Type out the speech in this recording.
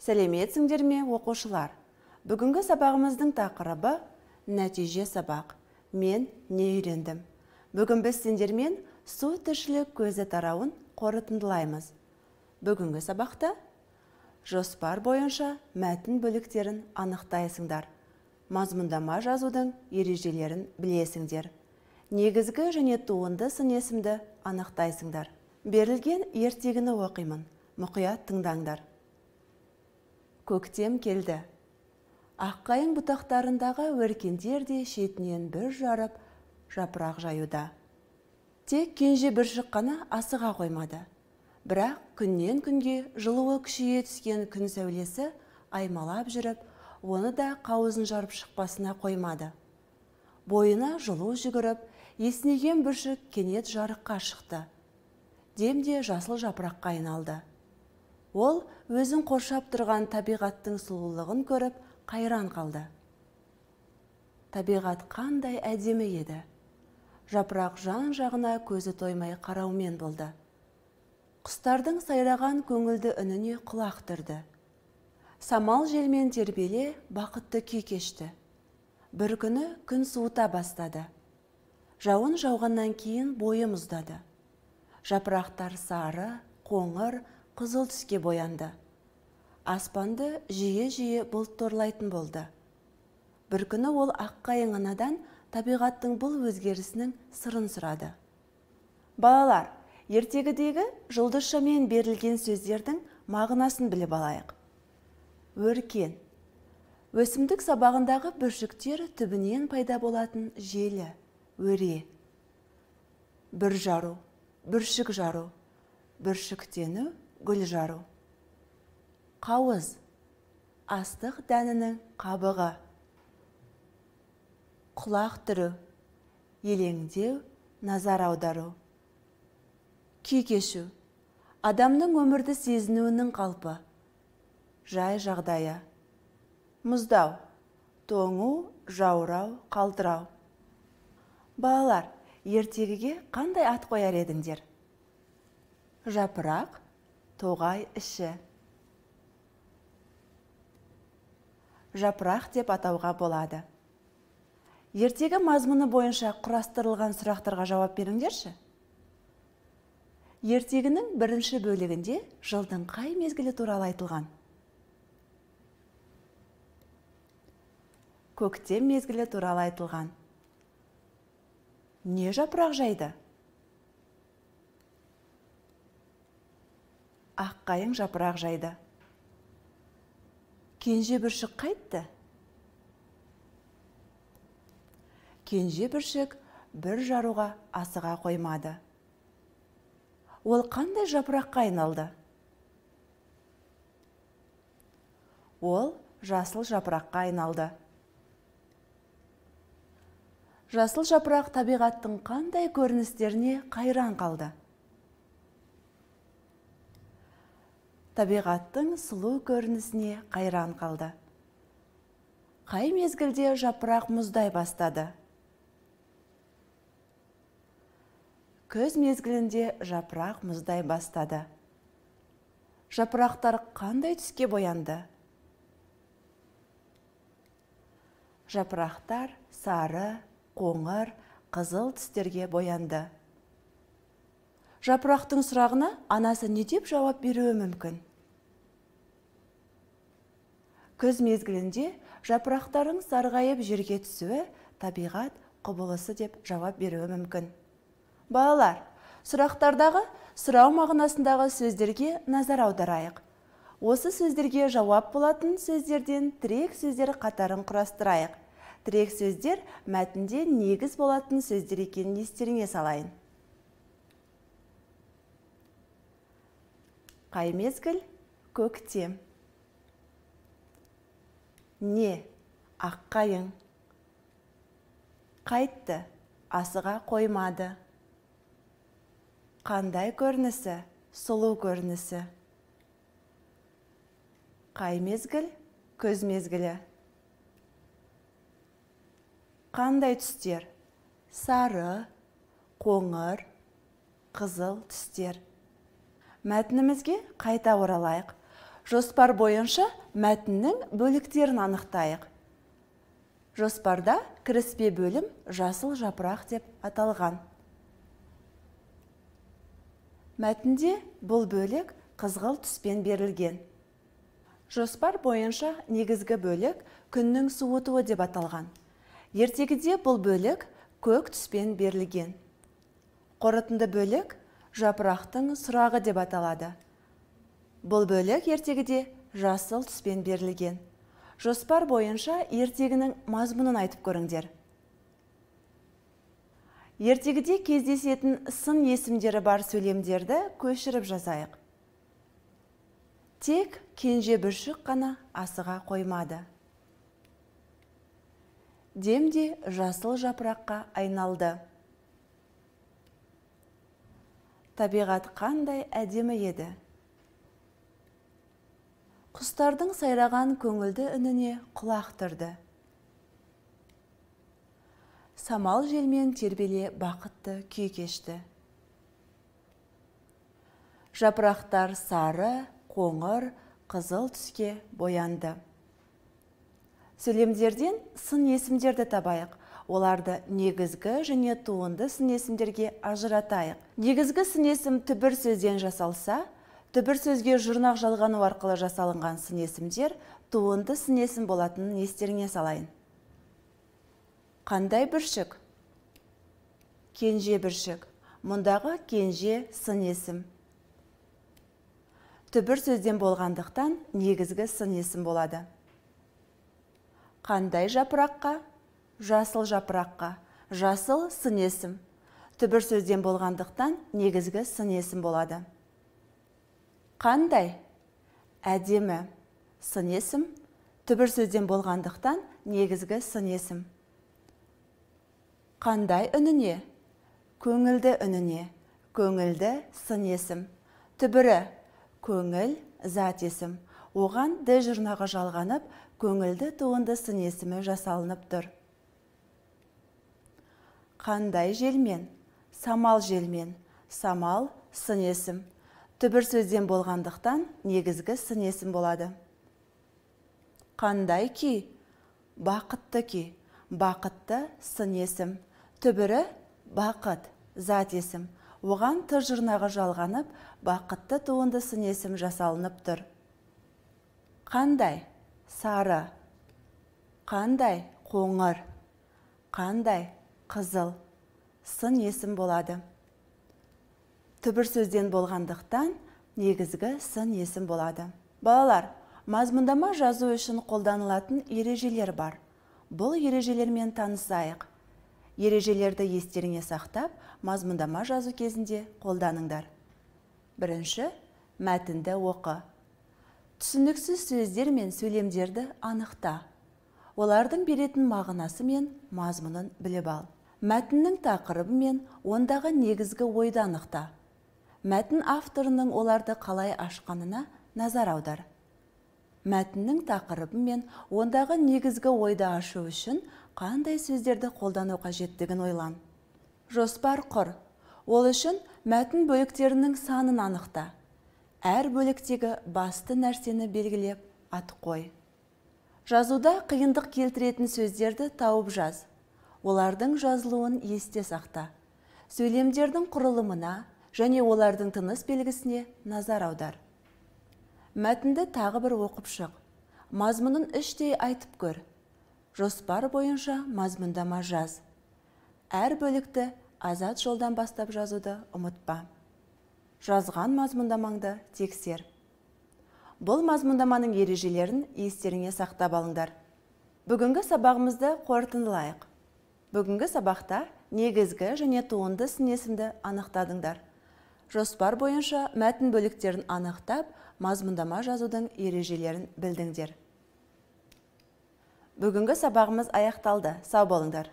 Сәлеметсіңдер ме, оқушылар? Бүгінгі сабағымыздың тақырыбы нәтиже сабақ. Мен не үйрендім? Бүгін біз сендермен су тіршілік көзі тарауын қорытындылаймыз. Бүгінгі сабақта жоспар бойынша мәтін бөліктерін анықтайсыңдар. Мазмұндама жазудың ережелерін білесіңдер. Негізгі және туынды сын есімді анықтайсыңдар. Берілген ертегіні оқимын. Мұқият тыңдаңдар. Көктем келді. Аққайың бұтақтарындағы өркендер де шетінен бір жарып жапырақ жаюда. Тек кенже бір шыққана асыға қоймады. Бірақ күннен күнге жылуы күшейе түскен күн сәулесі аймалап жүріп, оны да қауызын жарып шықпасына қоймады. Бойына жылу жүгіріп, есінеген бүршік кенет жарыққа шықты. Демде жасыл жапыраққа айналды. Ол өзін қоршап тұрған табиғаттың сұлулығын көріп, қайран қалды. Табиғат қандай әдемі еді. Жапырақ жан-жағына көзі тоймай қараумен болды. Құстардың сайраған көңілді үніне құлақ түрді. Самал желмен тербеле бақытты күй кешті. Бір күні күн суыта бастады. Жауын жауғаннан кейін бойы мұздады. Жапырақтар сары, қоңыр, қызыл түске боянды. Аспанды жиі-жиі бұлт торлайтын болды. Бір күні ол аққайың анадан табиғаттың бұл өзгерісінің сырын сұрады. Балалар, ертегідегі жұлдызшамен берілген сөздердің мағынасын біліп алайық. Өркен. Өсімдік сабағындағы бүршіктер түбінен пайда болатын желі, өре. Бір жару, бүршік жару, бүршіктену, гүл жару. Қауыз. Астық дәнінің қабығы. Құлақ түру. Елеңдеу, назар аудару. Күй кешу. Адамның өмірді сезінуінің қалпы. Жай жағдайы. Мұздау. Тоңу, жаурау, қалтырау. Балалар, ертегіге қандай ат қояр едіңдер? Жапырақ, тоғай іші. Жапырақ деп атауға болады. Ертегі мазмұны бойынша құрастырылған сұрақтарға жауап беріңдерші. Ертегінің бірінші бөлігінде жылдың қай мезгілі туралы айтылған? Көктем мезгілі туралы айтылған. Не жапырақ жайды? Аққайың жапырақ жайды. Кенже бүршік қайтты? Кенже бүршік бір жаруға асыға қоймады. Ол қандай жапыраққа айналды? Ол жасыл жапыраққа айналды. Жасыл жапырақ табиғаттың қандай көріністеріне қайран қалды? Табиғаттың сұлу көрінісіне қайран қалды. Қай мезгілде жапырақ мұздай бастады? Күз мезгілінде жапырақ мұздай бастады. Жапырақтар қандай түске боянды? Жапырақтар сары, қоңыр, қызыл түстерге боянды. Жапырақтың сұрағына анасы не деп жауап беруі мүмкін? Күз мезгілінде жапырақтардың сарғайып жерге түсуі табиғат құбылысы деп жауап беруі мүмкін. Балалар, сұрақтардағы сұрау мағынасындағы сөздерге назар аударайық. Осы сөздерге жауап болатын сөздерден тірек сөздер қатарын құрастырайық. Тірек сөздер мәтінде негіз болатын сөздер екенін естеріңе салайын. Қай мезгіл? Көктем. Не? Аққайың. Қайтты? Асыға қоймады. Қандай көрінісі? Сұлу көрінісі. Қай мезгіл? Күз мезгілі. Қандай түстер? Сары, қоңыр, қызыл түстер. Мәтінімізге қайта оралайық. Жоспар бойынша мәтіннің бөліктерін анықтайық. Жоспарда кіріспе бөлім жасыл жапырақ деп аталған. Мәтінде бұл бөлік қызғылт түспен берілген. Жоспар бойынша негізгі бөлік күннің суытуы деп аталған. Ертегіде бұл бөлік көк түспен берілген. Қорытынды бөлік жапырақтың сұрағы деп аталады. Бұл бөлік ертегіде жасыл түспен берілген. Жоспар бойынша ертегінің мазмұнын айтып көріңдер. Ертегіде кездесетін сын есімдері бар сөйлемдерді көшіріп жазайық. Тек кенже бүршік қана асыға қоймады. Демде жасыл жапыраққа айналды. Табиғат қандай әдемі еді. Құстардың сайраған көңілді үніне құлақ түрді. Самал желмен тербеле бақытты күй кешті. Жапырақтар сары, қоңыр, қызыл түске боянды. Сөйлемдерден сын есімдерді табайық. Оларды негізгі және туынды сын есімдерге ажыратайық. Негізгі сын есім түбір сөзден жасалса, түбір сөзге жұрнақ жалғану арқылы жасалынған сын есімдер туынды сын есім болатынын естеріңе салайын. Қандай бүршік? Кенже бүршік. Мұндағы кенже сын есім. Түбір сөзден болғандықтан негізгі сын есім болады. Қандай жапыраққа? Жасыл жапыраққа. Жасыл сын есім. Түбір сөзден болғандықтан негізгі сын есім болады. Қандай? Әдемі. Сын есім. Түбір сөзден болғандықтан негізгі сын есім. Қандай үніне? Көңілді үніне. Көңілді сын есім. Түбірі? Көңіл зат есім. Оған д жұрнағы жалғанып, көңілді туынды сын есімі жасалынып тұр. Қандай желмен? Самал желмен. Самал сын есім. Түбір сөзден болғандықтан негізгі сын есім болады. Қандай күй? Бақытты күй. Бақытты сын есім. Түбірі бақыт зат есім. Оған т жұрнағы жалғанып, бақытты туынды сын есім жасалынып тұр. Қандай? Сары. Қандай? Қоңыр. Қандай? Қызыл. Сын есім болады. Түбір сөзден болғандықтан негізгі сын есім болады. Балалар, мазмұндама жазу үшін қолданылатын ережелер бар. Бұл ережелермен танысайық. Ережелерді естеріңе сақтап, мазмұндама жазу кезінде қолданыңдар. Бірінші, мәтінді оқы. Түсініксіз сөздер мен сөйлемдерді анықта. Олардың беретін мағынасы мен мазмұнын біліп ал. Мәтіннің тақырыбы мен ондағы негізгі ойды анықта. Мәтін авторының оларды қалай ашқанына назар аудар. Мәтіннің тақырыбы мен ондағы негізгі ойды ашу үшін қандай сөздерді қолдану қажеттігін ойлан. Жоспар құр. Ол үшін мәтін бөліктерінің санын анықта. Әр бөліктегі басты нәрсені белгілеп ат қой. Жазуда қиындық келтіретін сөздерді тауып жаз. Олардың жазылуын есте сақта. Сөйлемдердің құрылымына және олардың тыныс белгісіне назар аудар. Мәтінді тағы бір оқып шық. Мазмұнын іштей айтып көр. Жоспар бойынша мазмұндама жаз. Әр бөлікті азат жолдан бастап жазуды ұмытпа. Жазған мазмұндамаңды тексер. Бұл мазмұндаманың ережелерін естеріңе сақтап алыңдар. Бүгінгі сабағымызды қорытындылайық. Бүгінгі сабақта негізгі және туынды сын есімді анықтадыңдар. Жоспар бойынша мәтін бөліктерін анықтап, мазмұндама жазудың ережелерін білдіңдер. Бүгінгі сабағымыз аяқталды. Сау болыңдар.